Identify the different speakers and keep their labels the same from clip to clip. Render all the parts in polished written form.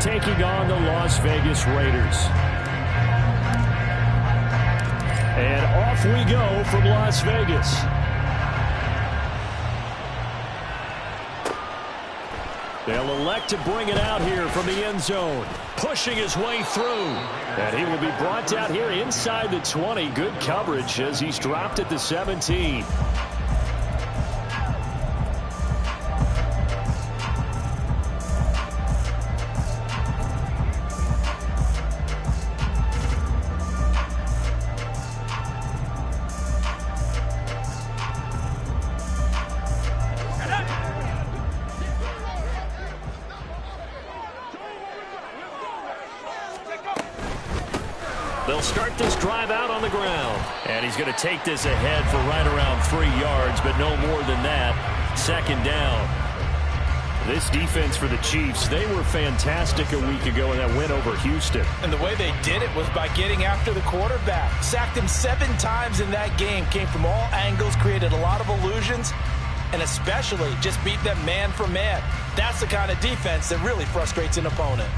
Speaker 1: taking on the Las Vegas Raiders. And off we go from Las Vegas. They'll elect to bring it out here from the end zone. Pushing his way through. And he will be brought down here inside the 20. Good coverage as he's dropped at the 17. They'll start this drive out on the ground. And he's going to take this ahead for right around 3 yards, but no more than that. Second down. This defense for the Chiefs, they were fantastic a week ago in that win over Houston.
Speaker 2: And the way they did it was by getting after the quarterback. Sacked him 7 times in that game. Came from all angles, created a lot of illusions, and especially just beat them man for man. That's the kind of defense that really frustrates an opponent.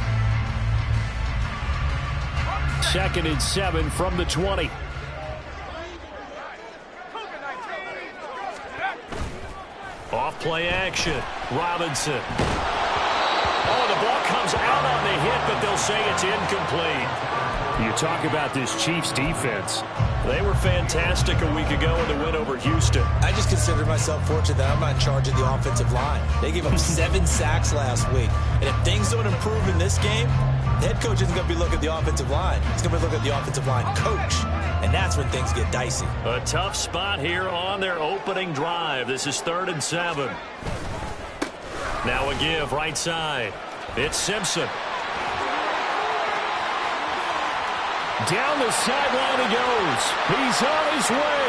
Speaker 1: 2nd and 7 from the 20. Off play action. Robinson. Oh, the ball comes out on the hit, but they'll say it's incomplete. You talk about this Chiefs defense. They were fantastic a week ago in the win over Houston.
Speaker 2: I just consider myself fortunate that I'm not in charge of the offensive line. They gave up 7 sacks last week. And if things don't improve in this game, the head coach isn't going to be looking at the offensive line. He's going to be looking at the offensive line coach. And that's when things get dicey.
Speaker 1: A tough spot here on their opening drive. This is 3rd and 7. Now a give right side. It's Simpson. Down the sideline he goes. He's on his way.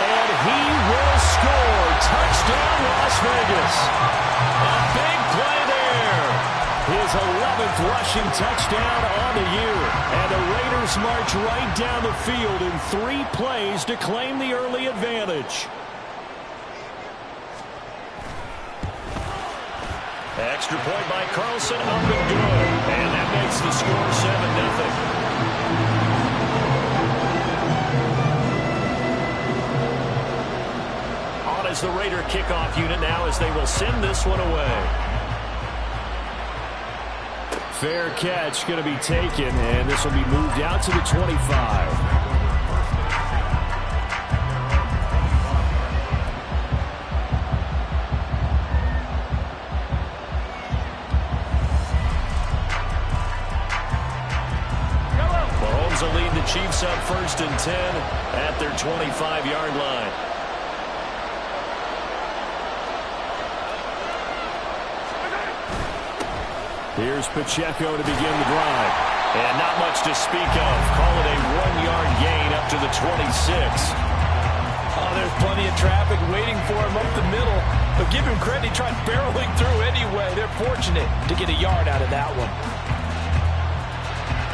Speaker 1: And he will score. Touchdown, Las Vegas. A big play there. His 11th rushing touchdown on the year. And the Raiders march right down the field in 3 plays to claim the early advantage. Extra point by Carlson, up and good. And that makes the score 7-0. On as the Raider kickoff unit now as they will send this one away. Fair catch going to be taken, and this will be moved out to the 25. Will lead the Chiefs up 1st and 10 at their 25-yard line. Here's Pacheco to begin the drive. And not much to speak of. Call it a 1-yard gain up to the 26.
Speaker 2: Oh, there's plenty of traffic waiting for him up the middle. But give him credit, he tried barreling through anyway. They're fortunate to get a yard out of that one.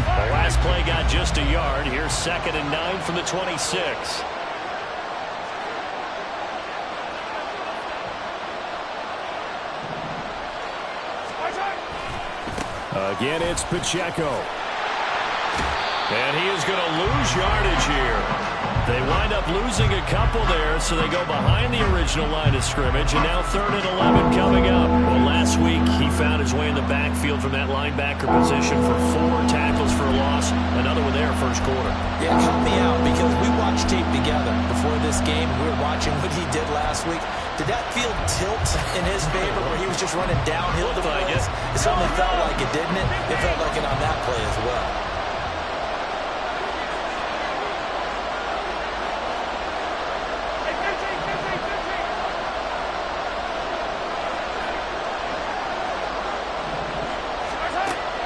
Speaker 1: The last play got just a yard. Here's 2nd and 9 from the 26. Again, it's Pacheco. And he is going to lose yardage here. They wind up losing a couple there, so they go behind the original line of scrimmage, and now 3rd and 11 coming up. Well, last week he found his way in the backfield from that linebacker position for 4 tackles for a loss. Another one there first quarter.
Speaker 2: Yeah, help me out, because we watched tape together before this game. We were watching what he did last week. Did that field tilt in his favor where he was just running downhill to the plays? It certainly felt like it, didn't it? It felt like it on that play as well.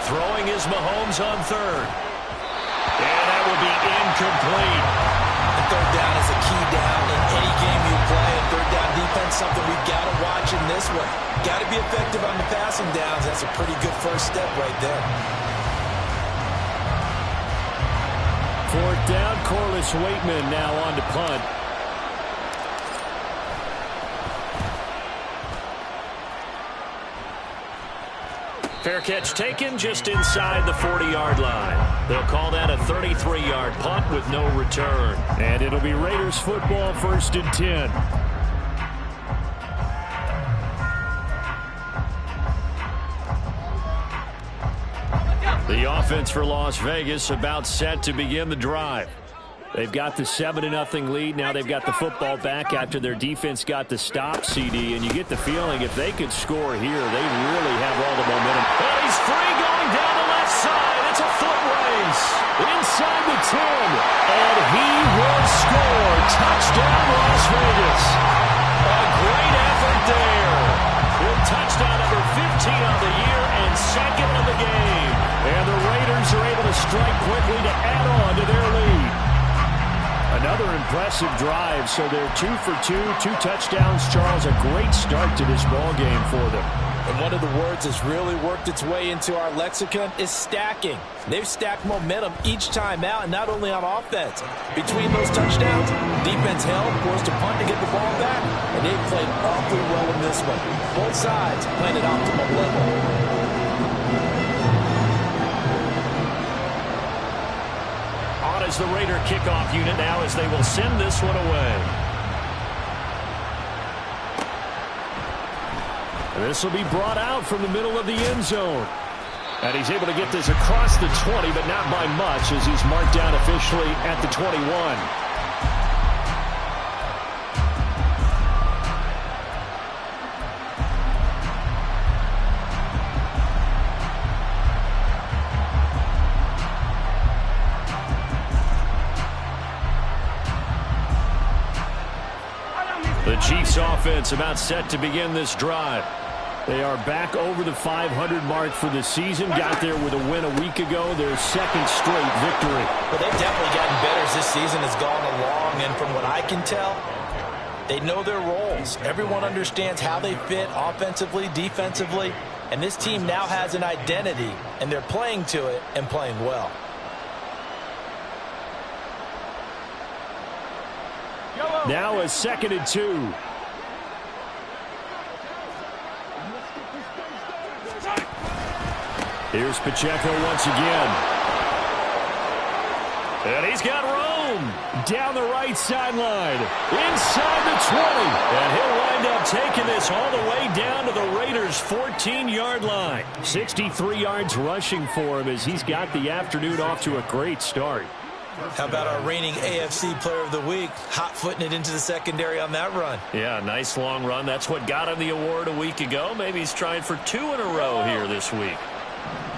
Speaker 1: Throwing is Mahomes on 3rd. And that will be incomplete.
Speaker 2: The 3rd down is a key down in any game you play. And 3rd down defense, something we've got to watch in this one. Got to be effective on the passing downs. That's a pretty good first step right there.
Speaker 1: 4th down, Corliss Waitman now on to punt. Fair catch taken just inside the 40-yard line. They'll call that a 33-yard punt with no return. And it'll be Raiders football, 1st and 10. The offense for Las Vegas about set to begin the drive. They've got the 7-0 lead. Now they've got the football back after their defense got the stop, CD. And you get the feeling if they could score here, they really have all the momentum. Oh, he's free going down the left side. It's a foot race. Inside the 10. And he will score. Touchdown, Las Vegas. A great effort there. With touchdown number 15 on the year and 2nd of the game. And the Raiders are able to strike quickly to add on to their lead. Another impressive drive, so they're 2 for 2, 2 touchdowns. Charles, a great start to this ball game for them.
Speaker 2: And one of the words that's really worked its way into our lexicon is stacking. They've stacked momentum each time out, and not only on offense. Between those touchdowns, defense held, forced a punt to get the ball back, and they played awfully well in this one. Both sides playing at optimum level.
Speaker 1: As the Raider kickoff unit now as they will send this one away. This will be brought out from the middle of the end zone. And he's able to get this across the 20, but not by much as he's marked down officially at the 21. The Chiefs offense about set to begin this drive. They are back over the 500 mark for the season. Got there with a win a week ago. Their 2nd straight victory.
Speaker 2: But they've definitely gotten better as this season has gone along. And from what I can tell, they know their roles. Everyone understands how they fit offensively, defensively. And this team now has an identity. And they're playing to it and playing well.
Speaker 1: Now a 2nd and 2. Here's Pacheco once again. And he's got room down the right sideline. Inside the 20. And he'll wind up taking this all the way down to the Raiders' 14-yard line. 63 yards rushing for him as he's got the afternoon off to a great start.
Speaker 2: How about our reigning AFC Player of the Week, hot-footing it into the secondary on that run?
Speaker 1: Yeah, nice long run. That's what got him the award a week ago. Maybe he's trying for 2 in a row here this week.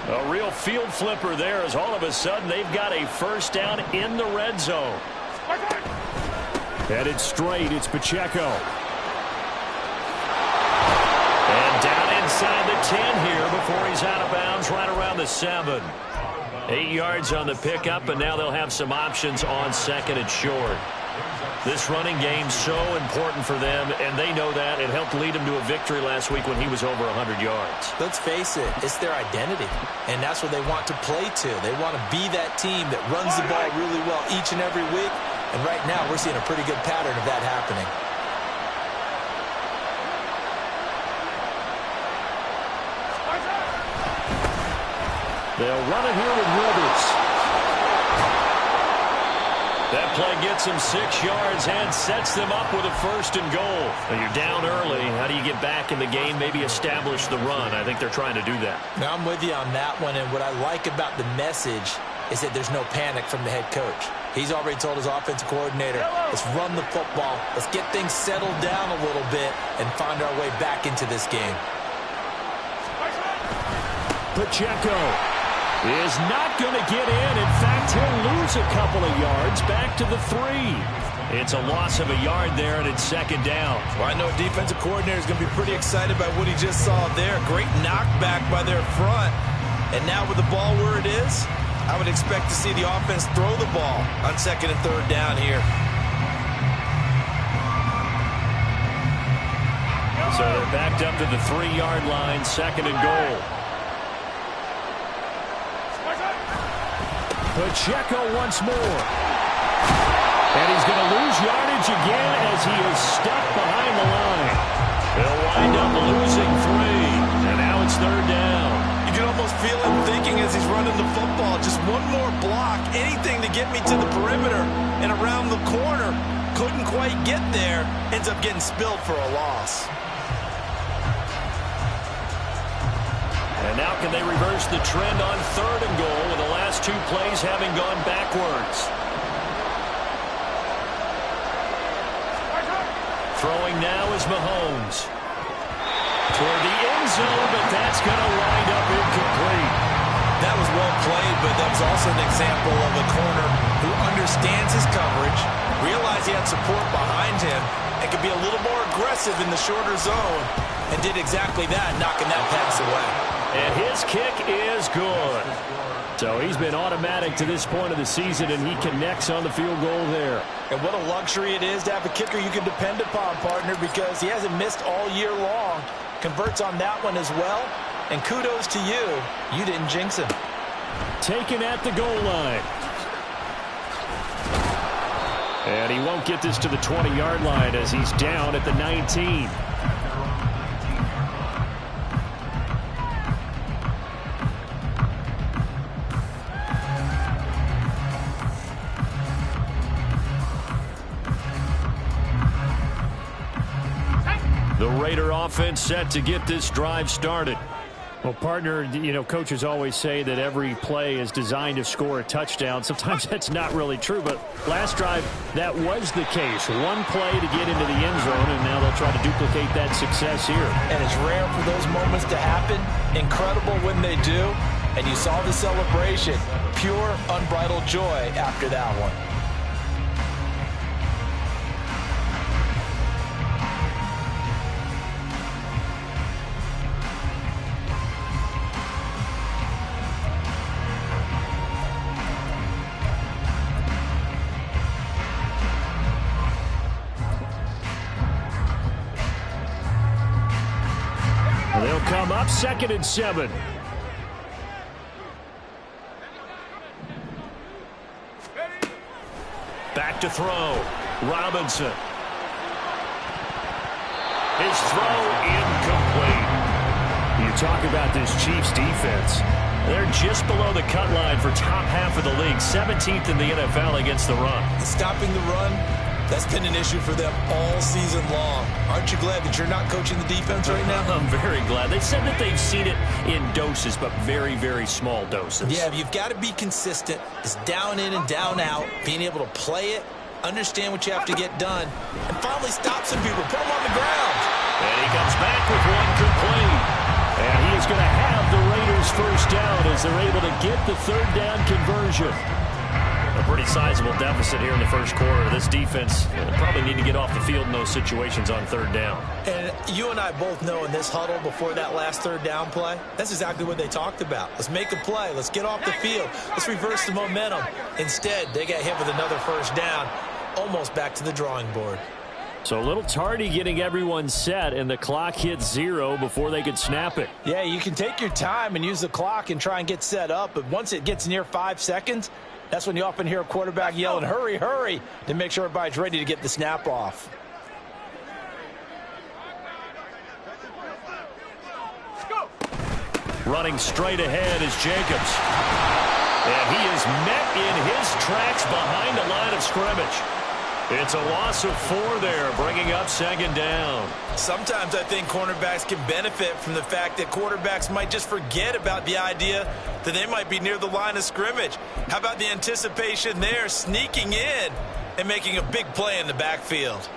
Speaker 1: A real field flipper there as all of a sudden they've got a first down in the red zone. Headed straight, it's Pacheco. And down inside the 10 here before he's out of bounds right around the 7. 8 yards on the pickup, and now they'll have some options on 2nd and short. This running game's so important for them, and they know that. It helped lead them to a victory last week when he was over 100 yards.
Speaker 2: Let's face it, it's their identity, and that's what they want to play to. They want to be that team that runs the ball really well each and every week, and right now we're seeing a pretty good pattern of that happening.
Speaker 1: They'll run it here with Rivers. That play gets them 6 yards and sets them up with a 1st and goal. Now you're down early. How do you get back in the game, maybe establish the run? I think they're trying to do that.
Speaker 2: Now I'm with you on that one, and what I like about the message is that there's no panic from the head coach. He's already told his offensive coordinator, let's run the football, let's get things settled down a little bit and find our way back into this game.
Speaker 1: Pacheco is not going to get in. In fact, he'll lose a couple of yards back to the 3. It's a loss of a yard there, and it's 2nd down.
Speaker 2: Well, I know a defensive coordinator is going to be pretty excited by what he just saw there. Great knockback by their front. And now with the ball where it is, I would expect to see the offense throw the ball on 2nd and 3rd down here.
Speaker 1: So they're backed up to the 3-yard line, 2nd and goal. Pacheco once more. And he's going to lose yardage again as he is stuck behind the line. They'll wind up losing 3. And now it's 3rd down.
Speaker 2: You almost feel him thinking as he's running the football. Just one more block, anything to get me to the perimeter and around the corner. Couldn't quite get there. Ends up getting spilled for a loss.
Speaker 1: And now can they reverse the trend on 3rd and goal with the last 2 plays having gone backwards? Throwing now is Mahomes. Toward the end zone, but that's going to wind up incomplete.
Speaker 2: That was well played, but that was also an example of a corner who understands his coverage, realized he had support behind him, and could be a little more aggressive in the shorter zone, and did exactly that, knocking that pass away.
Speaker 1: And his kick is good. So he's been automatic to this point of the season, and he connects on the field goal there.
Speaker 2: And what a luxury it is to have a kicker you can depend upon, partner, because he hasn't missed all year long. Converts on that one as well. And kudos to you. You didn't jinx him.
Speaker 1: Taken at the goal line. And he won't get this to the 20-yard line as he's down at the 19. The Raider offense set to get this drive started. Well, partner, you know, coaches always say that every play is designed to score a touchdown. Sometimes that's not really true, but last drive, that was the case. One play to get into the end zone, and now they'll try to duplicate that success here.
Speaker 2: And it's rare for those moments to happen. Incredible when they do. And you saw the celebration. Pure, unbridled joy after that one.
Speaker 1: They'll come up 2nd and 7. Back to throw. Robinson. His throw incomplete. You talk about this Chiefs defense. They're just below the cut line for top half of the league. 17th in the NFL against the run.
Speaker 2: Stopping the run, that's been an issue for them all season long. Aren't you glad that you're not coaching the defense right now?
Speaker 1: I'm very glad. They said that they've seen it in doses, but very, very small doses.
Speaker 2: Yeah, you've got to be consistent. It's down in and down out, being able to play it, understand what you have to get done, and finally stop some people, put them on the ground.
Speaker 1: And he comes back with one complete. And he is going to have the Raiders first down as they're able to get the 3rd down conversion. A pretty sizable deficit here in the first quarter. This defense probably need to get off the field in those situations on 3rd down.
Speaker 2: And you and I both know in this huddle before that last 3rd down play, that's exactly what they talked about. Let's make a play. Let's get off the field. Let's reverse the momentum. Instead, they got hit with another first down, almost back to the drawing board.
Speaker 1: So a little tardy getting everyone set, and the clock hit 0 before they could snap it.
Speaker 2: Yeah, you can take your time and use the clock and try and get set up, but once it gets near 5 seconds, that's when you often hear a quarterback yelling, hurry, hurry, to make sure everybody's ready to get the snap off.
Speaker 1: Running straight ahead is Jacobs. And he is met in his tracks behind the line of scrimmage. It's a loss of 4 there, bringing up 2nd down.
Speaker 2: Sometimes I think cornerbacks can benefit from the fact that quarterbacks might just forget about the idea that they might be near the line of scrimmage. How about the anticipation there, sneaking in and making a big play in the backfield?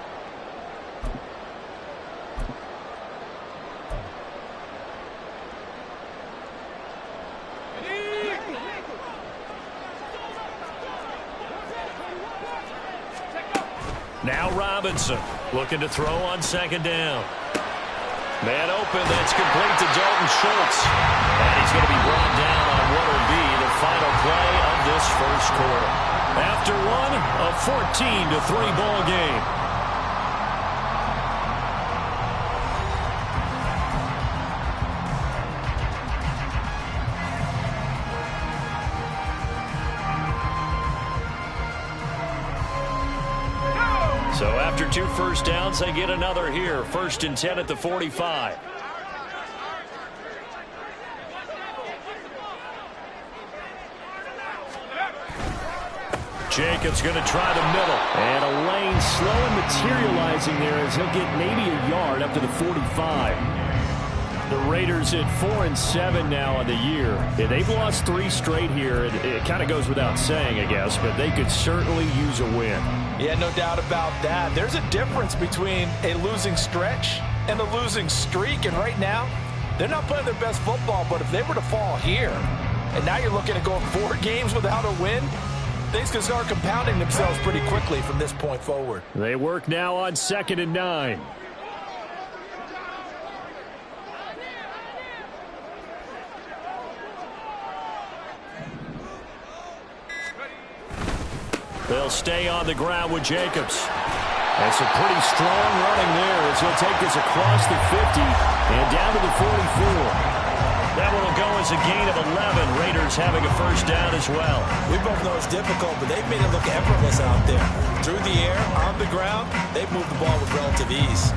Speaker 1: Now Robinson looking to throw on 2nd down. Man open, that's complete to Dalton Schultz. And he's going to be brought down on what will be the final play of this first quarter. After one, a 14-3 ball game. So after 2 first downs, they get another here. 1st and 10 at the 45. Jacobs going to try the middle. And a lane slow and materializing there as he'll get maybe a yard up to the 45. The Raiders at 4-7 now on the year. Yeah, they've lost 3 straight here. It kind of goes without saying, I guess, but they could certainly use a win.
Speaker 2: Yeah, no doubt about that. There's a difference between a losing stretch and a losing streak, and right now, they're not playing their best football, but if they were to fall here, and now you're looking at going 4 games without a win, things can start compounding themselves pretty quickly from this point forward.
Speaker 1: They work now on 2nd and 9. They'll stay on the ground with Jacobs. And some pretty strong running there as he'll take this across the 50 and down to the 44. That one will go as a gain of 11. Raiders having a first down as well.
Speaker 2: We both know it's difficult, but they've made it look effortless out there. Through the air, on the ground, they've moved the ball with relative ease.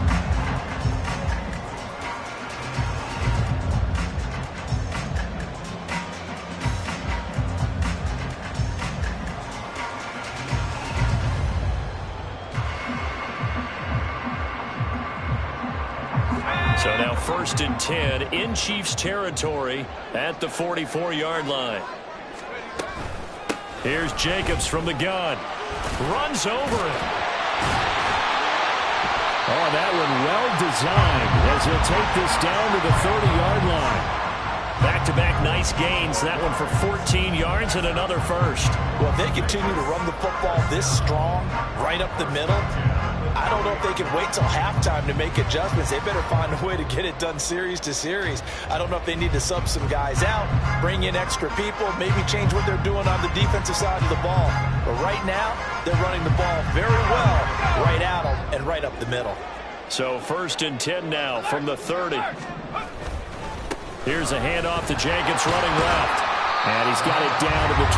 Speaker 1: So now 1st and 10 in Chiefs territory at the 44-yard line. Here's Jacobs from the gun. Runs over it. Oh, that one well designed as he'll take this down to the 30-yard line. Back-to-back nice gains. That one for 14 yards and another first.
Speaker 2: Well, if they continue to run the football this strong, right up the middle, I don't know if they can wait till halftime to make adjustments. They better find a way to get it done series to series. I don't know if they need to sub some guys out, bring in extra people, maybe change what they're doing on the defensive side of the ball. But right now, they're running the ball very well right at them and right up the middle.
Speaker 1: So 1st and 10 now from the 30. Here's a handoff to Jacobs running left. And he's got it down to the 28.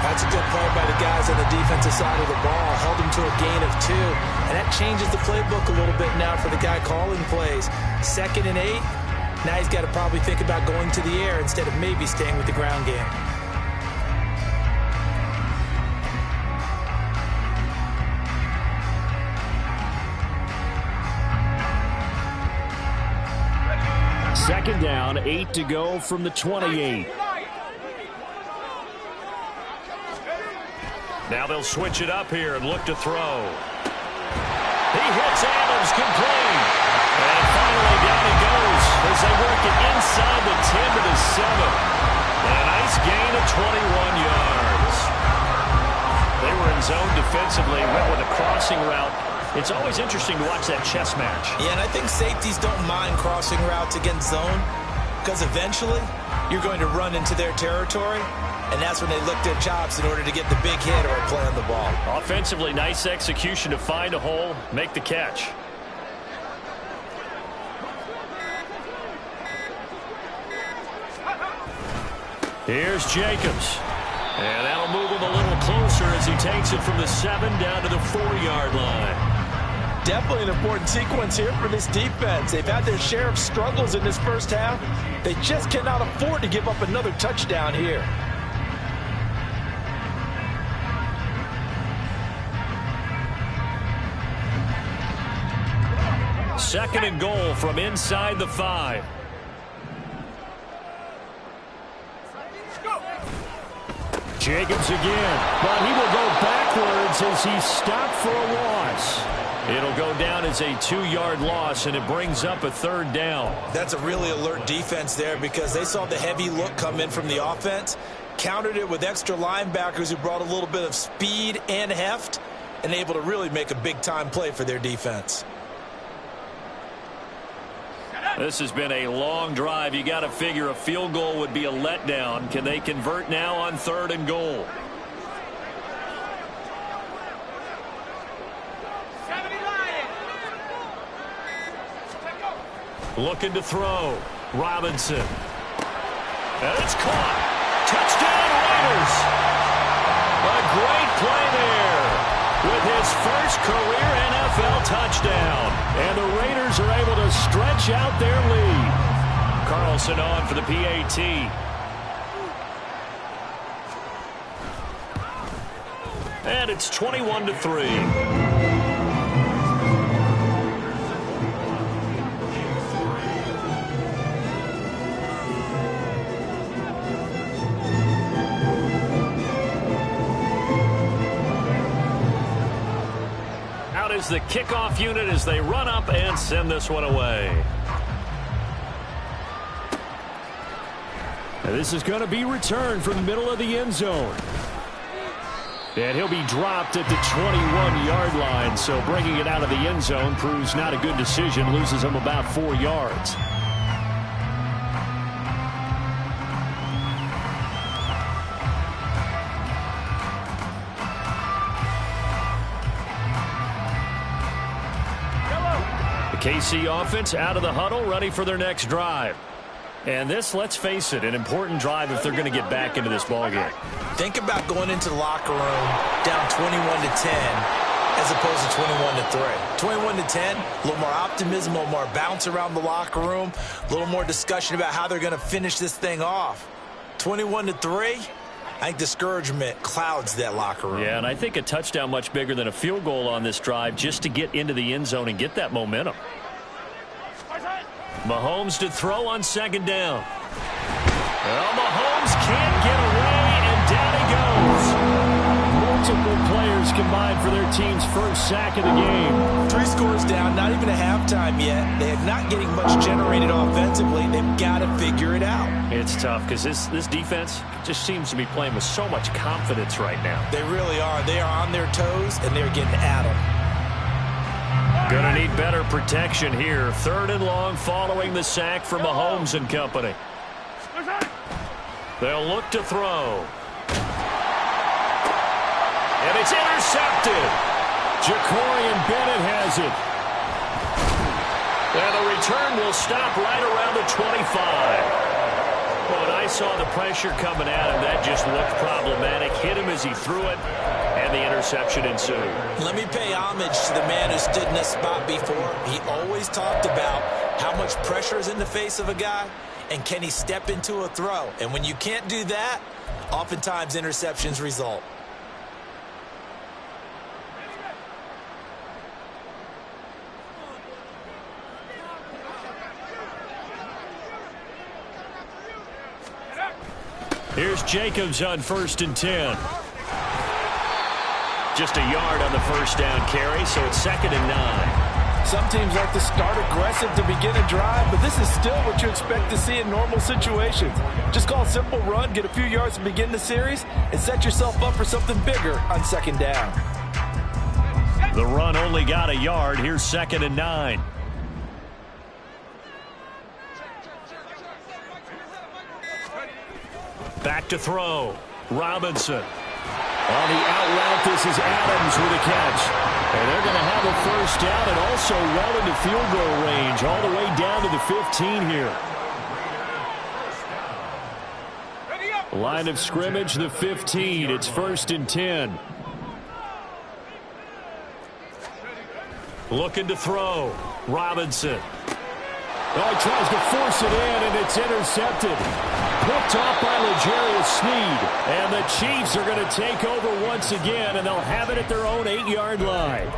Speaker 2: That's a good play by the guys on the defensive side of the ball. Held him to a gain of 2. And that changes the playbook a little bit now for the guy calling plays. 2nd and 8. Now he's got to probably think about going to the air instead of maybe staying with the ground game.
Speaker 1: Second down, 8 to go from the 28. Now they'll switch it up here and look to throw. He hits Adams complete. And finally down he goes as they work it inside the 10 to the 7. And a nice gain of 21 yards. They were in zone defensively, went with a crossing route. It's always interesting to watch that chess match.
Speaker 2: Yeah, and I think safeties don't mind crossing routes against zone because eventually you're going to run into their territory. And that's when they lick their chops in order to get the big hit or a play on the ball.
Speaker 1: Offensively, nice execution to find a hole, make the catch. Here's Jacobs. And that'll move him a little closer as he takes it from the 7 down to the 4-yard line.
Speaker 2: Definitely an important sequence here for this defense. They've had their share of struggles in this first half. They just cannot afford to give up another touchdown here.
Speaker 1: Second and goal from inside the 5. Jacobs again, but he will go backwards as he's stopped for a loss. It'll go down as a 2-yard loss, and it brings up a 3rd down.
Speaker 2: That's a really alert defense there because they saw the heavy look come in from the offense, countered it with extra linebackers who brought a little bit of speed and heft, and able to really make a big-time play for their defense.
Speaker 1: This has been a long drive. You got to figure a field goal would be a letdown. Can they convert now on 3rd and goal? Looking to throw. Robinson. And it's caught. Touchdown Raiders. A great play there with his first career NFL touchdown. And the Raiders are able to stretch out their lead. Carlson on for the PAT. And it's 21-3. Out is the kickoff unit as they run up and send this one away. And this is going to be returned from the middle of the end zone. And he'll be dropped at the 21-yard line, so bringing it out of the end zone proves not a good decision, loses him about 4 yards. The KC offense out of the huddle, ready for their next drive. And this, let's face it, an important drive if they're going to get back into this ballgame.
Speaker 2: Think about going into the locker room down 21-10 as opposed to 21-3. 21-10, a little more optimism, a little more bounce around the locker room, a little more discussion about how they're going to finish this thing off. 21-3, I think discouragement clouds that locker room.
Speaker 1: Yeah, and I think a touchdown much bigger than a field goal on this drive just to get into the end zone and get that momentum. Mahomes to throw on second down. Well, Mahomes can't get away, and down he goes. Multiple players combined for their team's first sack of the game.
Speaker 2: 3 scores down, not even a halftime yet. They're not getting much generated offensively. They've got to figure it out.
Speaker 1: It's tough because this defense just seems to be playing with so much confidence right now.
Speaker 2: They really are. They are on their toes, and they're getting at them.
Speaker 1: Going to need better protection here. 3rd and long following the sack from Mahomes and company. They'll look to throw. And it's intercepted. Jacorian Bennett has it. And the return will stop right around the 25. When I saw the pressure coming at him, that just looked problematic. Hit him as he threw it, and the interception ensued. Let
Speaker 2: me pay homage to the man who stood in this spot before. He always talked about how much pressure is in the face of a guy, and can he step into a throw. And when you can't do that, oftentimes interceptions result.
Speaker 1: Here's Jacobs on 1st and 10. Just a yard on the first down carry, so it's 2nd and 9.
Speaker 2: Some teams like to start aggressive to begin a drive, but this is still what you expect to see in normal situations. Just call a simple run, get a few yards to begin the series, and set yourself up for something bigger on 2nd down.
Speaker 1: The run only got a yard. Here's 2nd and 9. Back to throw. Robinson. On the out route, this is Adams with a catch. And they're going to have a first down and also well into field goal range, all the way down to the 15 here. Line of scrimmage, the 15. It's 1st and 10. Looking to throw. Robinson. Oh, he tries to force it in, and it's intercepted. Picked off by L'Jarius Sneed. And the Chiefs are going to take over once again, and they'll have it at their own 8-yard line.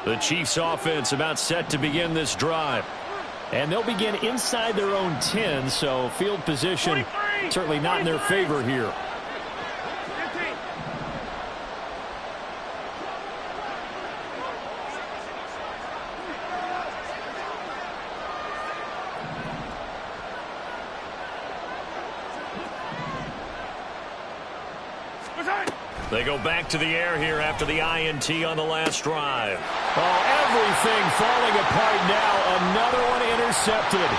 Speaker 1: The Chiefs offense about set to begin this drive. And they'll begin inside their own 10, so field position certainly not in their favor here. They go back to the air here after the INT on the last drive. Oh, everything falling apart now. Another one intercepted.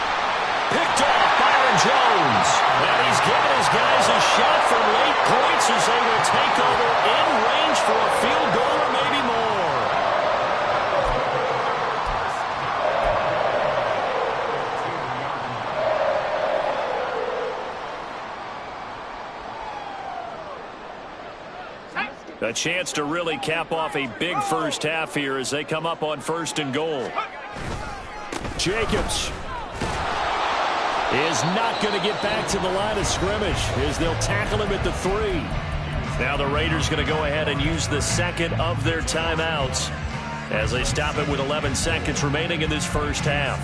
Speaker 1: Picked off Byron Jones. And he's given his guys a shot for late points as they will take over in range for a field goal or maybe more. A chance to really cap off a big first half here as they come up on 1st and goal. Jacobs. is not going to get back to the line of scrimmage as they'll tackle him at the 3. Now the Raiders going to go ahead and use the second of their timeouts as they stop it with 11 seconds remaining in this first half.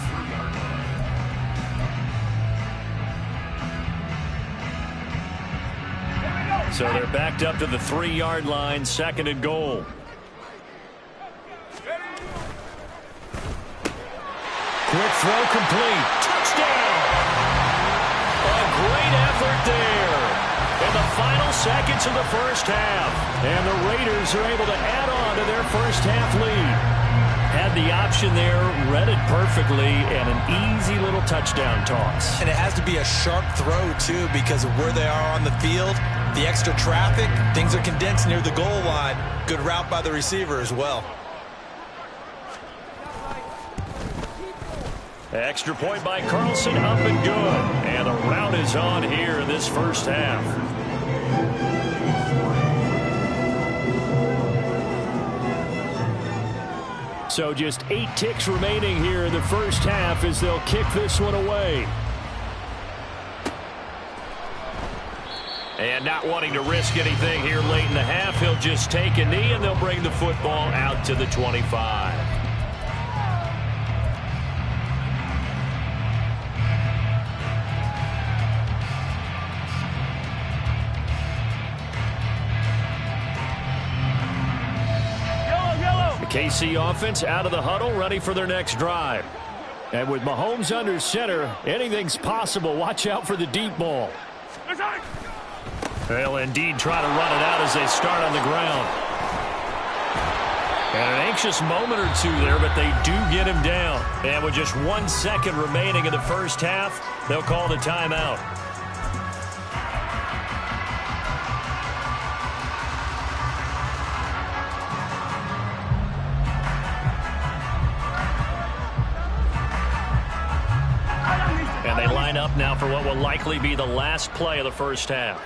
Speaker 1: So they're backed up to the 3-yard line, 2nd and goal. Quick throw complete. Touchdown! A great effort there in the final seconds of the first half. And the Raiders are able to add on to their first half lead. Had the option there, read it perfectly, and an easy little touchdown toss.
Speaker 2: And it has to be a sharp throw, too, because of where they are on the field. The extra traffic, things are condensed near the goal line. Good route by the receiver as well.
Speaker 1: Extra point by Carlson, up and good. And the route is on here in this first half. So just 8 ticks remaining here in the first half as they'll kick this one away. And not wanting to risk anything here late in the half, he'll just take a knee and they'll bring the football out to the 25. The KC offense out of the huddle, ready for their next drive. And with Mahomes under center, anything's possible. Watch out for the deep ball. They'll indeed try to run it out as they start on the ground. And an anxious moment or two there, but they do get him down. And with just 1 second remaining in the first half, they'll call the timeout. And they line up now for what will likely be the last play of the first half.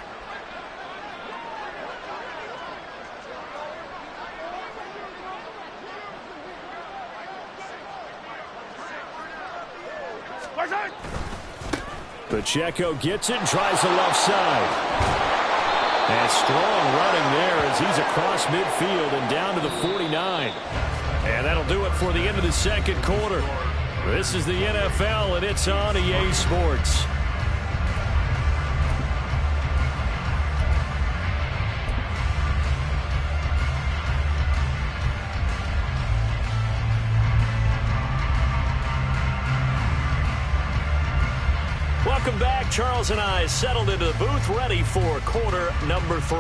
Speaker 1: Pacheco gets it and tries the left side. And strong running there as he's across midfield and down to the 49. And that'll do it for the end of the second quarter. This is the NFL, and it's on EA Sports. Welcome back. Charles and I settled into the booth, ready for quarter number 3.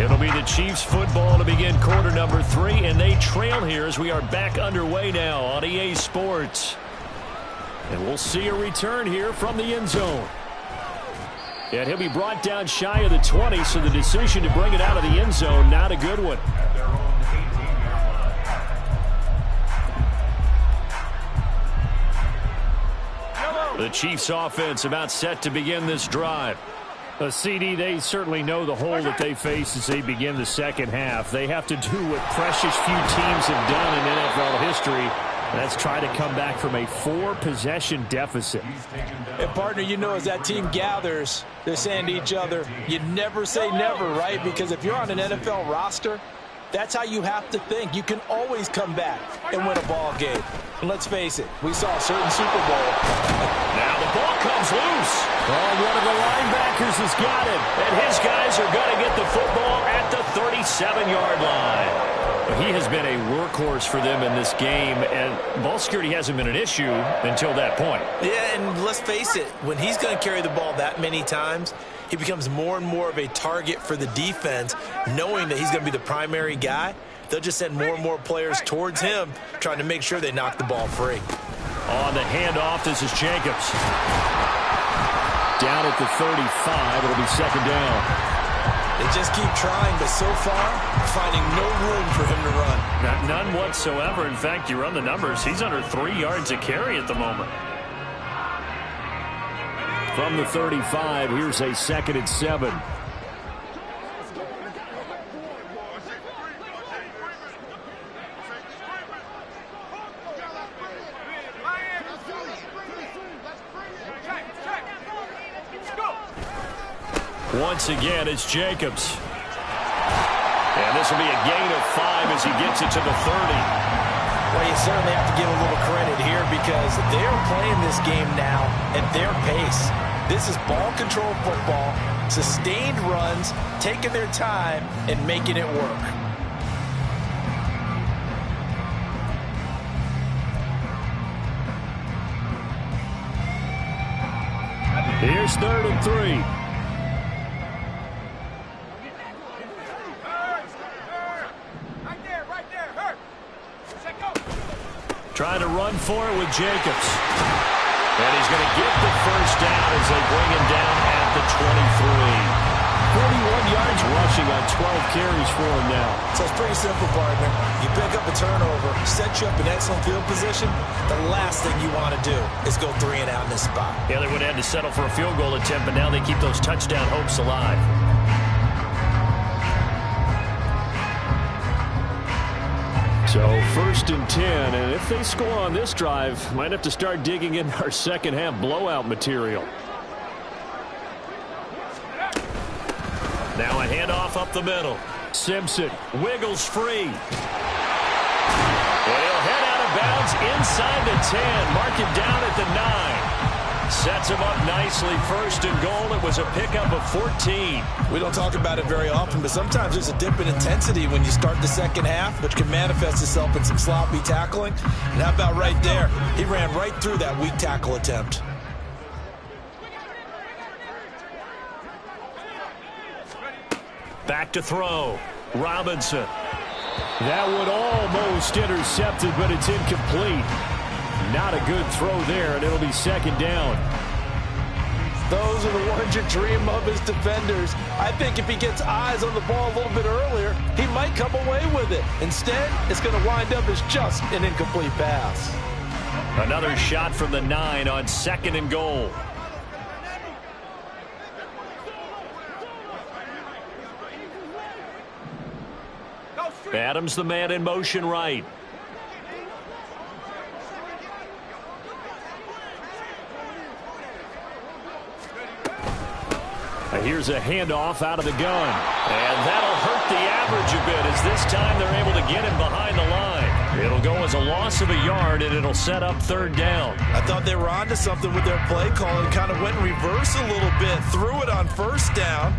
Speaker 1: It'll be the Chiefs football to begin quarter number 3, and they trail here as we are back underway now on EA Sports. And we'll see a return here from the end zone. And he'll be brought down shy of the 20, so the decision to bring it out of the end zone, not a good one. The Chiefs offense about set to begin this drive. CD, they certainly know the hole that they face as they begin the second half. They have to do what precious few teams have done in NFL history. That's try to come back from a 4-possession deficit.
Speaker 2: And partner, you know, as that team gathers, they're saying to each other, you never say never, right? Because if you're on an NFL roster, that's how you have to think. You can always come back and win a ball game. And let's face it, we saw a certain Super Bowl.
Speaker 1: Now the ball comes loose. Oh, one of the linebackers has got it. And his guys are going to get the football at the 37-yard line. He has been a workhorse for them in this game, and ball security hasn't been an issue until that point.
Speaker 2: Yeah, and let's face it, when he's going to carry the ball that many times, he becomes more and more of a target for the defense, knowing that he's going to be the primary guy. They'll just send more and more players towards him, trying to make sure they knock the ball free.
Speaker 1: On the handoff, this is Jacobs. Down at the 35, it'll be second down.
Speaker 2: They just keep trying, but so far, finding no room for him to run.
Speaker 1: None whatsoever. In fact, you run the numbers, he's under 3 yards a carry at the moment. From the 35, here's a 2nd and 7. Once again, it's Jacobs. And this will be a gain of 5 as he gets it to the 30.
Speaker 2: Well, you certainly have to give a little credit here because they're playing this game now at their pace. This is ball control football, sustained runs, taking their time, and making it work.
Speaker 1: Here's 3rd and 3. Trying to run for it with Jacobs. And he's going to get the first down as they bring him down at the 23. 41 yards rushing on 12 carries for him now.
Speaker 2: So it's pretty simple, partner. You pick up a turnover, set you up in excellent field position. The last thing you want to do is go 3 and out in this spot.
Speaker 1: Yeah, they would have had to settle for a field goal attempt, but now they keep those touchdown hopes alive. So 1st and 10, and if they score on this drive, might have to start digging in our second half blowout material. Now a handoff up the middle. Simpson wiggles free. And he'll head out of bounds inside the 10. Mark him down at the 9. Sets him up nicely. 1st and goal. It was a pickup of 14.
Speaker 2: We don't talk about it very often, but sometimes there's a dip in intensity when you start the second half, which can manifest itself in some sloppy tackling. And how about right there? He ran right through that weak tackle attempt.
Speaker 1: Back to throw. Robinson. That one almost intercepted, but it's incomplete. Not a good throw there, and it'll be 2nd down.
Speaker 2: Those are the ones you dream of as defenders. I think if he gets eyes on the ball a little bit earlier, he might come away with it. Instead, it's going to wind up as just an incomplete pass.
Speaker 1: Another shot from the 9 on 2nd and goal. Adams, the man in motion right. Here's a handoff out of the gun. And that'll hurt the average a bit as this time they're able to get him behind the line. It'll go as a loss of a yard, and it'll set up 3rd down.
Speaker 2: I thought they were onto something with their play call and kind of went in reverse a little bit. Threw it on 1st down,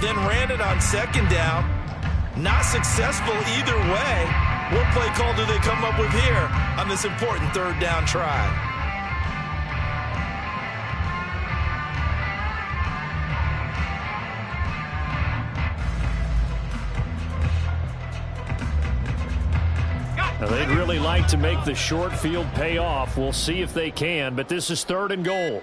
Speaker 2: then ran it on 2nd down. Not successful either way. What play call do they come up with here on this important 3rd down try?
Speaker 1: Now, they'd really like to make the short field pay off. We'll see if they can, but this is 3rd and goal.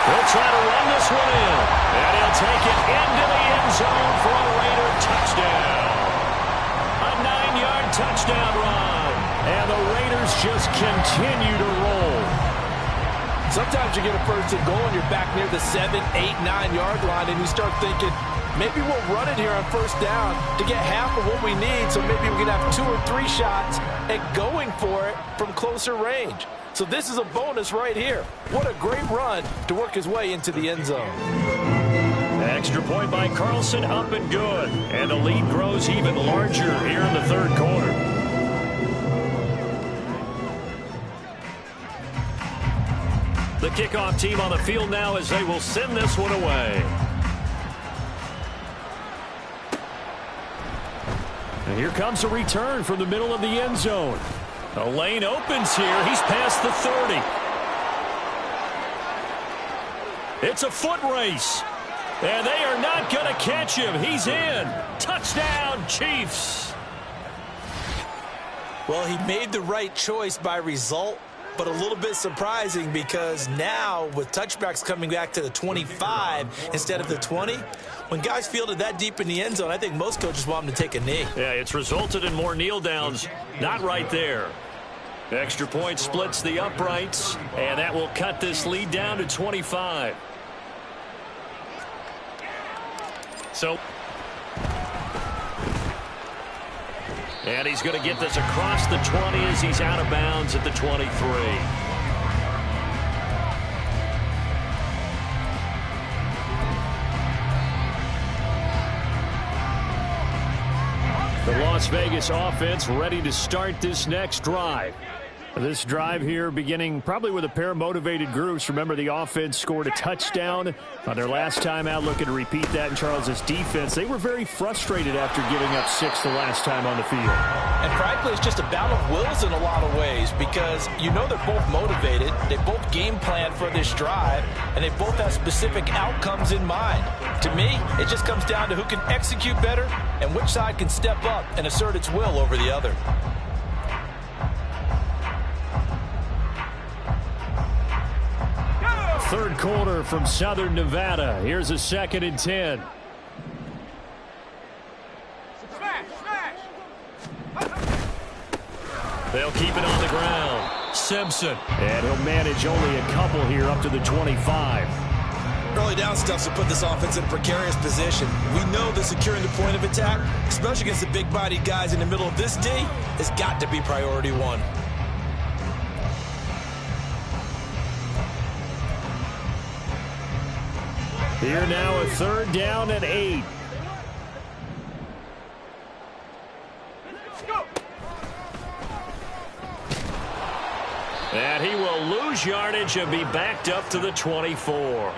Speaker 1: He'll try to run this one in, and he'll take it into the end zone for a Raider touchdown. A 9-yard touchdown run, and the Raiders just continue to roll.
Speaker 2: Sometimes you get a 1st and goal and you're back near the 7, 8, 9-yard line, and you start thinking, maybe we'll run it here on 1st down to get half of what we need, so maybe we can have 2 or 3 shots at going for it from closer range. So this is a bonus right here. What a great run to work his way into the end zone.
Speaker 1: Extra point by Carlson, up and good. And the lead grows even larger here in the 3rd quarter. The kickoff team on the field now as they will send this one away. And here comes a return from the middle of the end zone. A lane opens here. He's past the 30. It's a foot race. And they are not going to catch him. He's in. Touchdown, Chiefs.
Speaker 2: Well, he made the right choice by result, but a little bit surprising because now with touchbacks coming back to the 25 instead of the 20, when guys fielded that deep in the end zone, I think most coaches want them to take a knee.
Speaker 1: Yeah, it's resulted in more kneel downs. Not right there. Extra point splits the uprights, and that will cut this lead down to 25. So, and he's going to get this across the 20 as he's out of bounds at the 23. Las Vegas offense ready to start this next drive. This drive here beginning probably with a pair of motivated groups. Remember, the offense scored a touchdown on their last time out, looking to repeat that in Charles' defense. They were very frustrated after giving up 6 the last time on the field.
Speaker 2: And frankly, it's just a battle of wills in a lot of ways because you know they're both motivated. They both game plan for this drive, and they both have specific outcomes in mind. To me, it just comes down to who can execute better and which side can step up and assert its will over the other.
Speaker 1: Third quarter from Southern Nevada. Here's a 2nd and 10. They'll keep it on the ground. Simpson. And he'll manage only a couple here up to the 25.
Speaker 2: Early down stuffs will put this offense in a precarious position. We know that securing the point of attack, especially against the big-bodied guys in the middle of this D, has got to be priority one.
Speaker 1: Here now, a 3rd down and 8. And he will lose yardage and be backed up to the 24.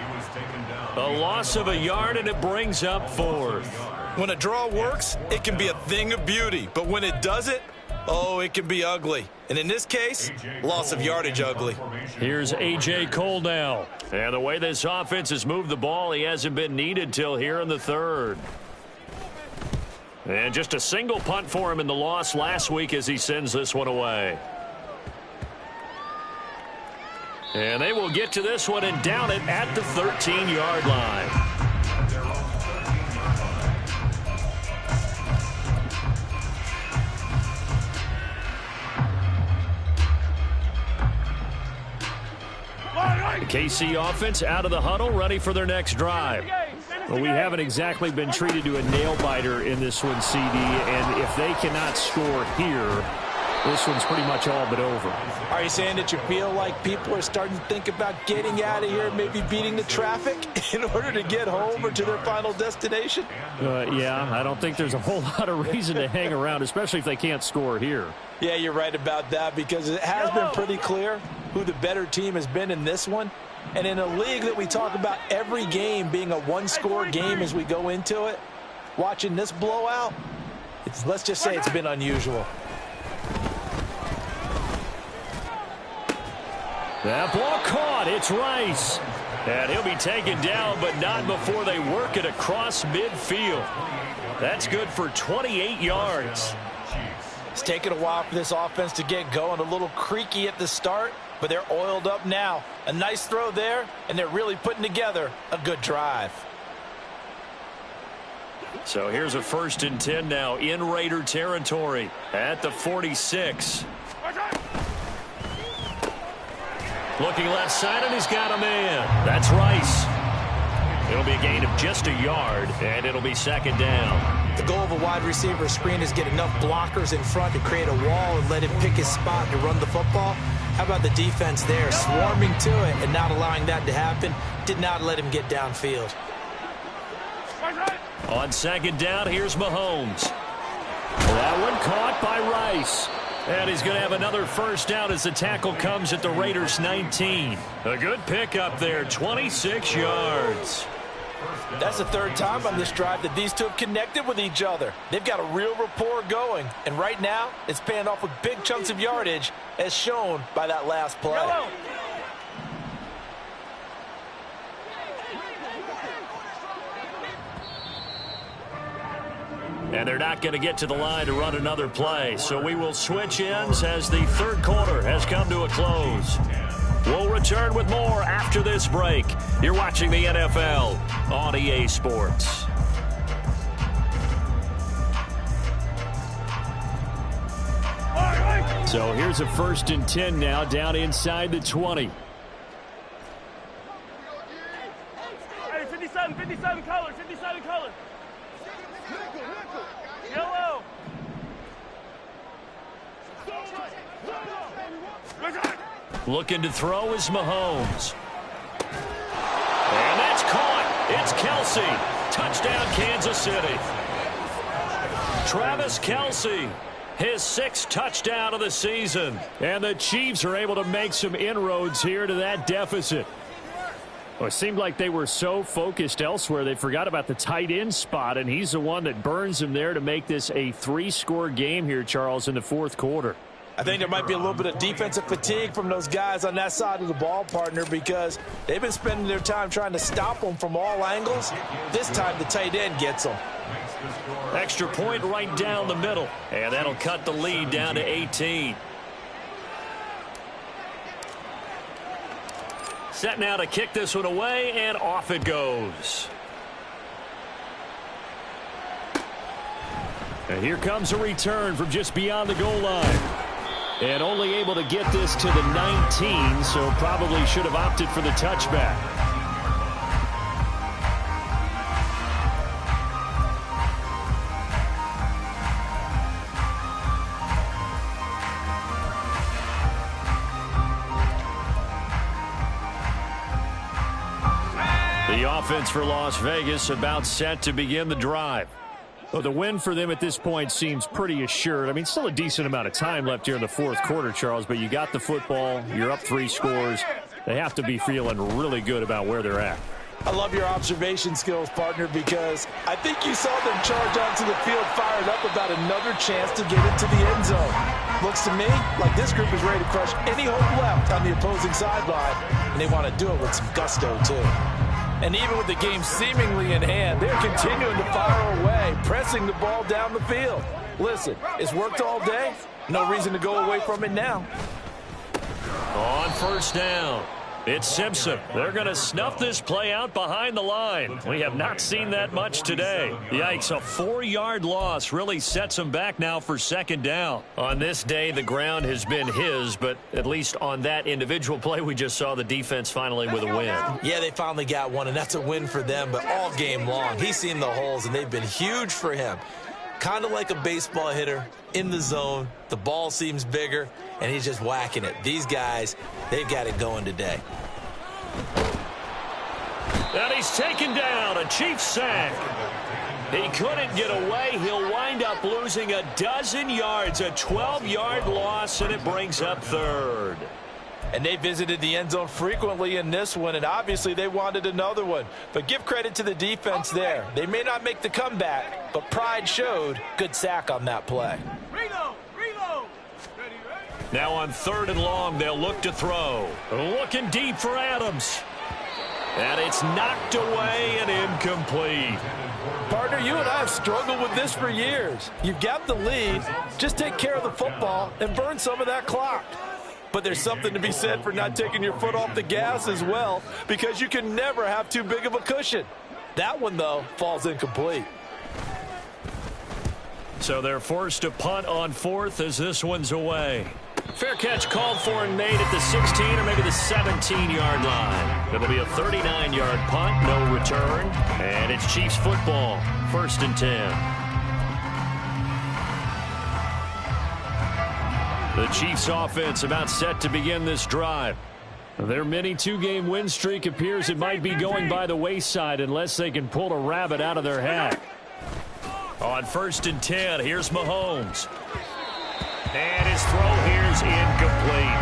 Speaker 1: A loss of a yard, and it brings up 4th.
Speaker 2: When a draw works, it can be a thing of beauty. But when it doesn't, oh, it can be ugly. And in this case, loss of yardage ugly.
Speaker 1: Here's A.J. Cole now. And the way this offense has moved the ball, he hasn't been needed till here in the 3rd. And just a single punt for him in the loss last week as he sends this one away. And they will get to this one and down it at the 13-yard line. The KC offense out of the huddle, ready for their next drive. Well, we haven't exactly been treated to a nail-biter in this one, CD, and if they cannot score here, this one's pretty much all but over.
Speaker 2: Are you saying that you feel like people are starting to think about getting out of here, maybe beating the traffic in order to get home or to their final destination?
Speaker 1: Yeah, I don't think there's a whole lot of reason to hang around, especially if they can't score here.
Speaker 2: Yeah, you're right about that because it has been pretty clear who the better team has been in this one. And in a league that we talk about every game being a one-score game as we go into it, watching this blowout, let's just say it's been unusual.
Speaker 1: That ball caught. It's Rice. And he'll be taken down, but not before they work it across midfield. That's good for 28 yards.
Speaker 2: It's taken a while for this offense to get going. A little creaky at the start, but they're oiled up now. A nice throw there, and they're really putting together a good drive.
Speaker 1: So here's a 1st and 10 now in Raider territory at the 46. Looking left side, and he's got a man. That's Rice. It'll be a gain of just a yard, and it'll be 2nd down.
Speaker 2: The goal of a wide receiver screen is get enough blockers in front to create a wall and let him pick his spot to run the football. How about the defense there, swarming to it and not allowing that to happen? Did not let him get downfield.
Speaker 1: On 2nd down, here's Mahomes. That one caught by Rice. And he's going to have another 1st down as the tackle comes at the Raiders' 19. A good pickup there, 26 yards.
Speaker 2: That's the 3rd time on this drive that these two have connected with each other. They've got a real rapport going. And right now, it's paying off with big chunks of yardage, as shown by that last play. Yellow.
Speaker 1: And they're not going to get to the line to run another play. So we will switch ends as the 3rd quarter has come to a close. We'll return with more after this break. You're watching the NFL on EA Sports. So here's a 1st and 10 now down inside the 20.
Speaker 3: Hey, 57 colors, 57 colors. Yellow.
Speaker 1: Looking to throw is Mahomes. And that's caught. It's Kelsey. Touchdown, Kansas City. Travis Kelce, his 6th touchdown of the season. And the Chiefs are able to make some inroads here to that deficit. Well, it seemed like they were so focused elsewhere they forgot about the tight end spot, and he's the one that burns them there to make this a 3-score game here, Charles, in the 4th quarter.
Speaker 2: I think there might be a little bit of defensive fatigue from those guys on that side of the ball, partner, because they've been spending their time trying to stop them from all angles. This time the tight end gets them.
Speaker 1: Extra point right down the middle, and that'll cut the lead down to 18. Set now to kick this one away, and off it goes. And here comes a return from just beyond the goal line. And only able to get this to the 19, so probably should have opted for the touchback. The offense for Las Vegas about set to begin the drive. Well, the win for them at this point seems pretty assured. I mean, still a decent amount of time left here in the 4th quarter, Charles, but you got the football. You're up 3 scores. They have to be feeling really good about where they're at.
Speaker 2: I love your observation skills, partner, because I think you saw them charge onto the field fired up about another chance to get into the end zone. Looks to me like this group is ready to crush any hope left on the opposing sideline, and they want to do it with some gusto, too. And even with the game seemingly in hand, they're continuing to fire away, pressing the ball down the field. Listen, it's worked all day. No reason to go away from it now.
Speaker 1: On 1st down, it's Simpson. They're going to snuff this play out behind the line. We have not seen that much today. Yikes, a 4-yard loss really sets him back now for 2nd down. On this day, the ground has been his, but at least on that individual play, we just saw the defense finally with a win.
Speaker 2: Yeah, they finally got one, and that's a win for them, but all game long, he's seen the holes, and they've been huge for him. Kind of like a baseball hitter in the zone. The ball seems bigger, and he's just whacking it. These guys, they've got it going today.
Speaker 1: And he's taken down, a Chiefs sack. He couldn't get away. He'll wind up losing a dozen yards, a 12-yard loss, and it brings up 3rd.
Speaker 2: And they visited the end zone frequently in this one, and obviously they wanted another one. But give credit to the defense there. They may not make the comeback, but pride showed. Good sack on that play.
Speaker 1: Now on 3rd and long, they'll look to throw. Looking deep for Adams. And it's knocked away and incomplete.
Speaker 2: Partner, you and I have struggled with this for years. You've got the lead. Just take care of the football and burn some of that clock. But there's something to be said for not taking your foot off the gas as well, because you can never have too big of a cushion. That one, though, falls incomplete.
Speaker 1: So they're forced to punt on 4th as this one's away. Fair catch called for and made at the 16 or maybe the 17-yard line. It'll be a 39-yard punt, no return. And it's Chiefs football, 1st and 10. The Chiefs offense about set to begin this drive. Their mini 2-game win streak appears it might be going by the wayside unless they can pull a rabbit out of their hat. On 1st and 10, here's Mahomes. And his throw here's incomplete.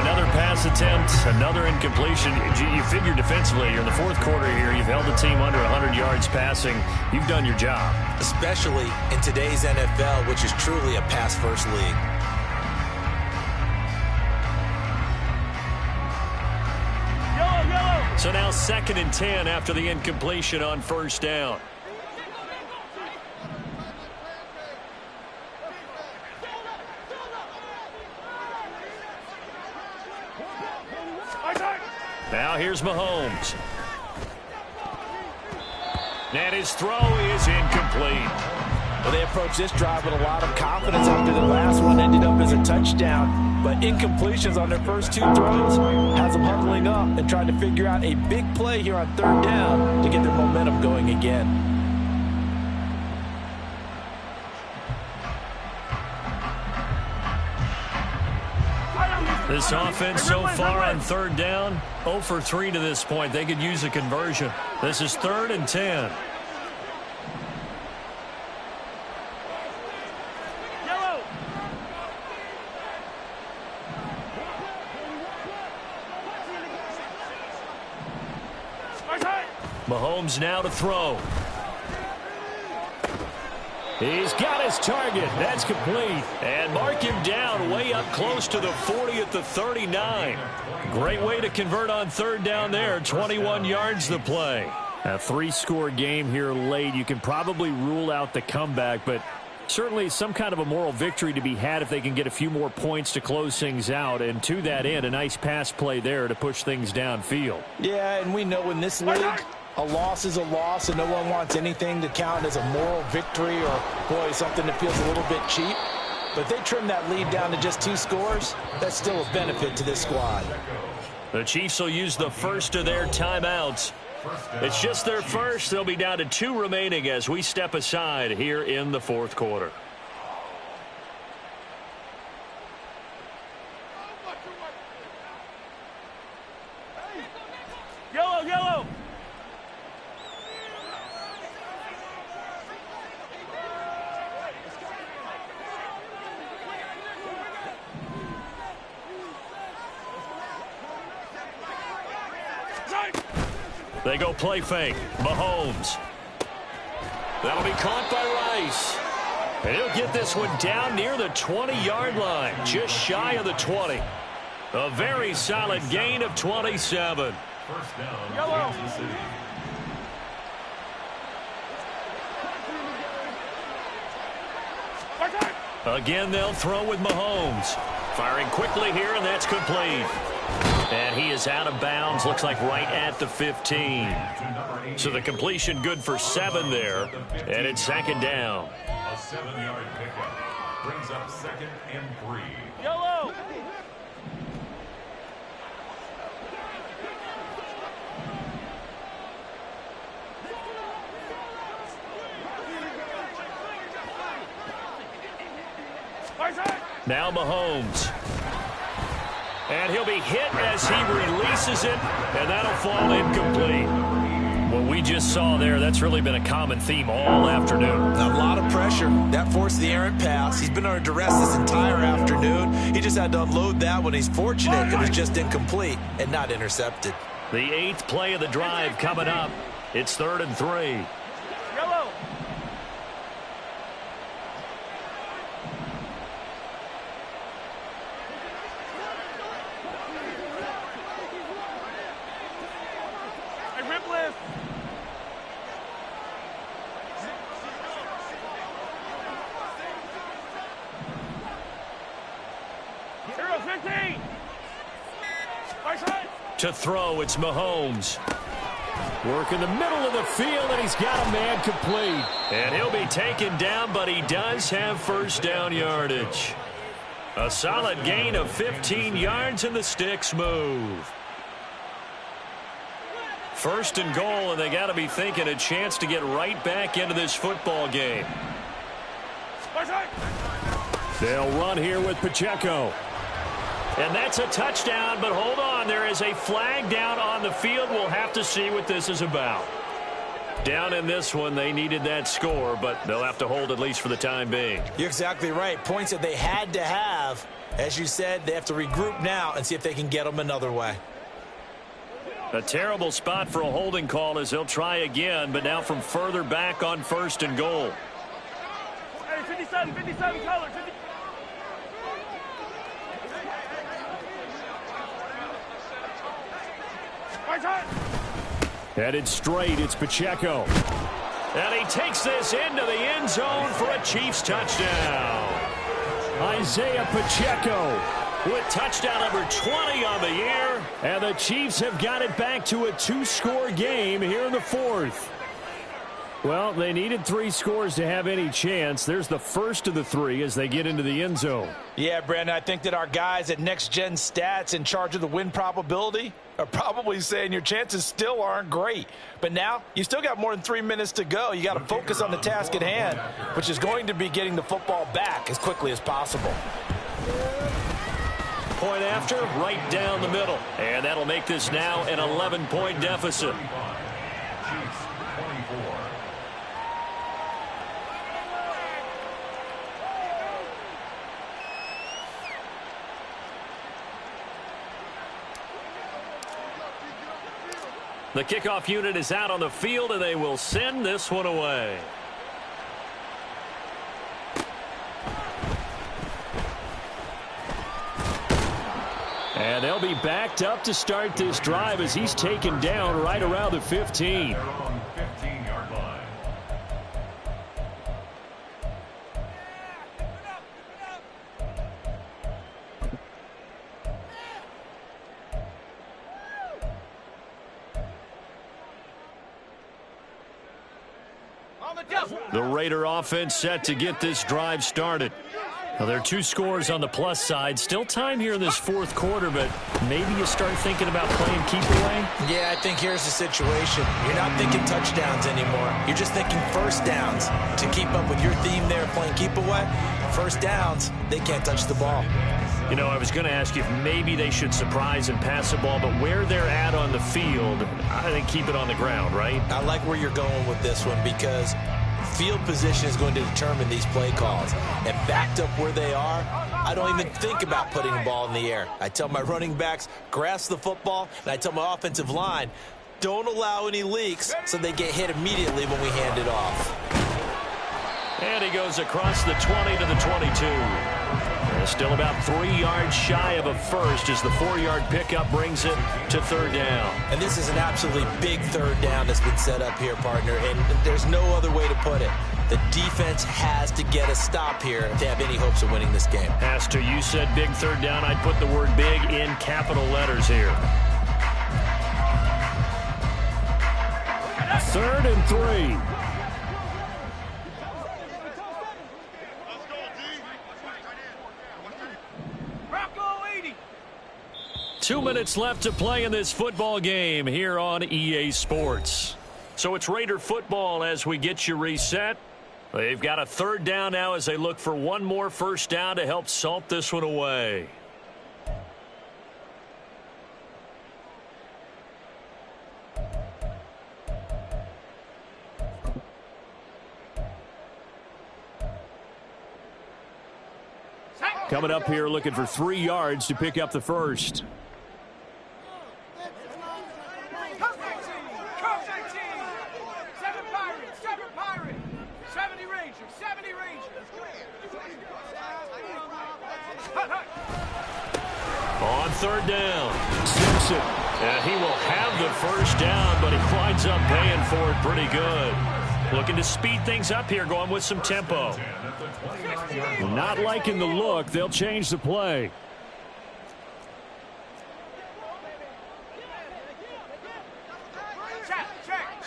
Speaker 1: Another pass attempt, another incompletion. You figure defensively, you're in the 4th quarter here. You've held the team under 100 yards passing. You've done your job.
Speaker 2: Especially in today's NFL, which is truly a pass-first league.
Speaker 1: So now 2nd and 10 after the incompletion on 1st down. Now here's Mahomes. And his throw is incomplete.
Speaker 2: Well, they approached this drive with a lot of confidence after the last one ended up as a touchdown. But incompletions on their first 2 throws has them huddling up and trying to figure out a big play here on 3rd down to get their momentum going again.
Speaker 1: This offense so far on 3rd down, 0 for 3 to this point. They could use a conversion. This is 3rd and 10. Mahomes now to throw. He's got his target. That's complete. And mark him down way up close to the 40 at the 39. Great way to convert on third down there. 21 yards the play. A 3-score game here late. You can probably rule out the comeback, but certainly some kind of a moral victory to be had if they can get a few more points to close things out. And to that end, a nice pass play there to push things downfield.
Speaker 2: Yeah, and we know in this league, a loss is a loss, and no one wants anything to count as a moral victory or, boy, something that feels a little bit cheap. But if they trim that lead down to just 2 scores, that's still a benefit to this squad.
Speaker 1: The Chiefs will use the first of their timeouts. It's just their first. They'll be down to 2 remaining as we step aside here in the fourth quarter.
Speaker 3: Yellow, yellow.
Speaker 1: They go play fake. Mahomes. That'll be caught by Rice. And he'll get this one down near the 20-yard line, just shy of the 20. A very solid gain of 27.
Speaker 4: First down,
Speaker 3: Yellow.
Speaker 4: Kansas City.
Speaker 1: Again, they'll throw with Mahomes. Firing quickly here, and that's complete. And he is out of bounds, looks like right at the 15. So the completion good for 7 there, and it's second down.
Speaker 4: A 7-yard pickup brings up 2nd and 3.
Speaker 3: Yellow.
Speaker 1: Now Mahomes. And he'll be hit as he releases it, and that'll fall incomplete. What we just saw there, that's really been a common theme all afternoon.
Speaker 2: A lot of pressure. That forced the errant pass. He's been under duress this entire afternoon. He just had to unload that when he's fortunate it was just incomplete and not intercepted.
Speaker 1: The 8th play of the drive coming up. It's 3rd and 3.
Speaker 3: Yellow. Hey, Ripley. Hero 15.
Speaker 1: To throw, it's Mahomes. Work in the middle of the field, and he's got a man complete. And he'll be taken down, but he does have first down yardage. A solid gain of 15 yards, and the sticks move. First and goal, and they got to be thinking a chance to get right back into this football game. They'll run here with Pacheco. And that's a touchdown, but hold on. There is a flag down on the field. We'll have to see what this is about. Down in this one, they needed that score, but they'll have to hold at least for the time being.
Speaker 2: You're exactly right. Points that they had to have. As you said, they have to regroup now and see if they can get them another way.
Speaker 1: A terrible spot for a holding call as they'll try again, but now from further back on first and goal.
Speaker 3: Hey, 57 color. 50.
Speaker 1: Headed straight, it's Pacheco. And he takes this into the end zone for a Chiefs touchdown. Isaiah Pacheco with touchdown number 20 on the year. And the Chiefs have got it back to a 2-score game here in the 4th. Well, they needed 3 scores to have any chance. There's the first of the 3 as they get into the end zone.
Speaker 2: Yeah, Brandon, I think that our guys at Next Gen Stats in charge of the win probability are probably saying your chances still aren't great. But now, you still got more than 3 minutes to go. You got to focus on the task at hand, which is going to be getting the football back as quickly as possible.
Speaker 1: Point after, right down the middle. And that'll make this now an 11-point deficit.
Speaker 4: Chiefs 24.
Speaker 1: The kickoff unit is out on the field, and they will send this one away. And they'll be backed up to start this drive as he's taken down right around the 15. The Raider offense set to get this drive started. Now, there are 2 scores on the plus side. Still time here in this fourth quarter, but maybe you start thinking about playing keep away?
Speaker 2: Yeah, I think here's the situation. You're not thinking touchdowns anymore. You're just thinking first downs. To keep up with your theme there, playing keep away, first downs, they can't touch the ball.
Speaker 1: You know, I was going to ask you if maybe they should surprise and pass the ball, but where they're at on the field, I think keep it on the ground, right?
Speaker 2: I like where you're going with this one because field position is going to determine these play calls. And backed up where they are, I don't even think about putting the ball in the air. I tell my running backs, grasp the football, and I tell my offensive line, don't allow any leaks so they get hit immediately when we hand it off.
Speaker 1: And he goes across the 20 to the 22. Still about 3 yards shy of a first as the 4-yard pickup brings it to third down.
Speaker 2: And this is an absolutely big third down that's been set up here, partner, and there's no other way to put it. The defense has to get a stop here to have any hopes of winning this game.
Speaker 1: As to you said big third down, I'd put the word big in capital letters here. 3rd and 3. 2 minutes left to play in this football game here on EA Sports. So it's Raider football as we get you reset. They've got a third down now as they look for one more first down to help salt this one away. Coming up here looking for 3 yards to pick up the first. On third down, Simpson. And he will have the first down, but he winds up paying for it pretty good. Looking to speed things up here, going with some tempo. Not liking the look. They'll change the play.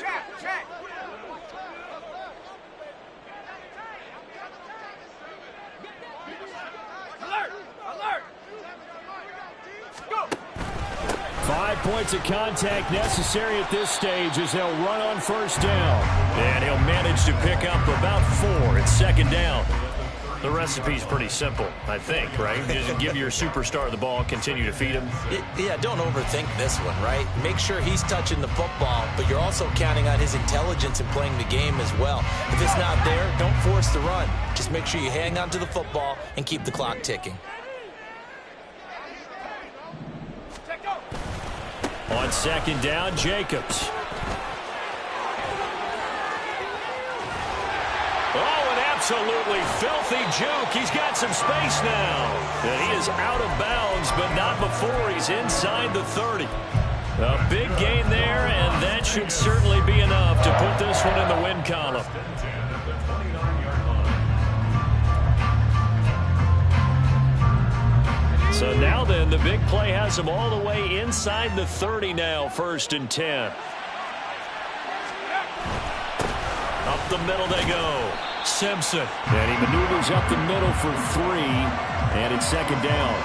Speaker 3: Check. Alert. Go.
Speaker 1: 5 points of contact necessary at this stage as they'll run on first down. And he'll manage to pick up about 4 at second down. The recipe's pretty simple, I think, right? Just give your superstar the ball, continue to feed him.
Speaker 2: Yeah, don't overthink this one, right? Make sure he's touching the football, but you're also counting on his intelligence in playing the game as well. If it's not there, don't force the run. Just make sure you hang on to the football and keep the clock ticking.
Speaker 1: On second down, Jacobs. Oh, an absolutely filthy juke. He's got some space now. And he is out of bounds, but not before he's inside the 30. A big gain there, and that should certainly be enough to put this one in the win column. So now then, the big play has them all the way inside the 30 now, 1st and 10. Up the middle they go. Simpson. And he maneuvers up the middle for 3. And it's second down.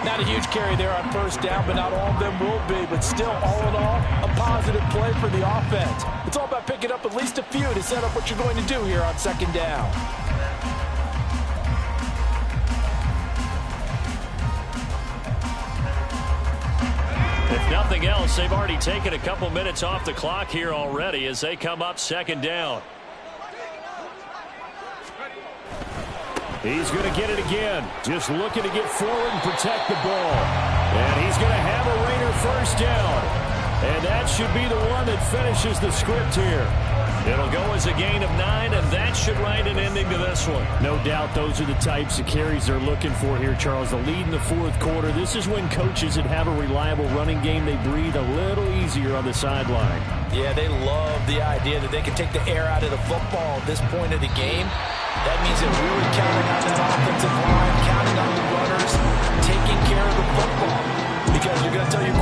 Speaker 2: Not a huge carry there on first down, but not all of them will be. But still, all in all, a positive play for the offense. It's all about picking up at least a few to set up what you're going to do here on second down.
Speaker 1: If nothing else, they've already taken a couple minutes off the clock here already as they come up second down. He's going to get it again. Just looking to get forward and protect the ball. And he's going to have a Raider first down. And that should be the one that finishes the script here. It'll go as a gain of 9, and that should write an ending to this one. No doubt those are the types of carries they're looking for here, Charles. The lead in the fourth quarter. This is when coaches that have a reliable running game, they breathe a little easier on the sideline.
Speaker 2: Yeah, they love the idea that they can take the air out of the football at this point of the game. That means they're really counting on that offensive line, counting on the runners, taking care of the football. Because you're going to tell your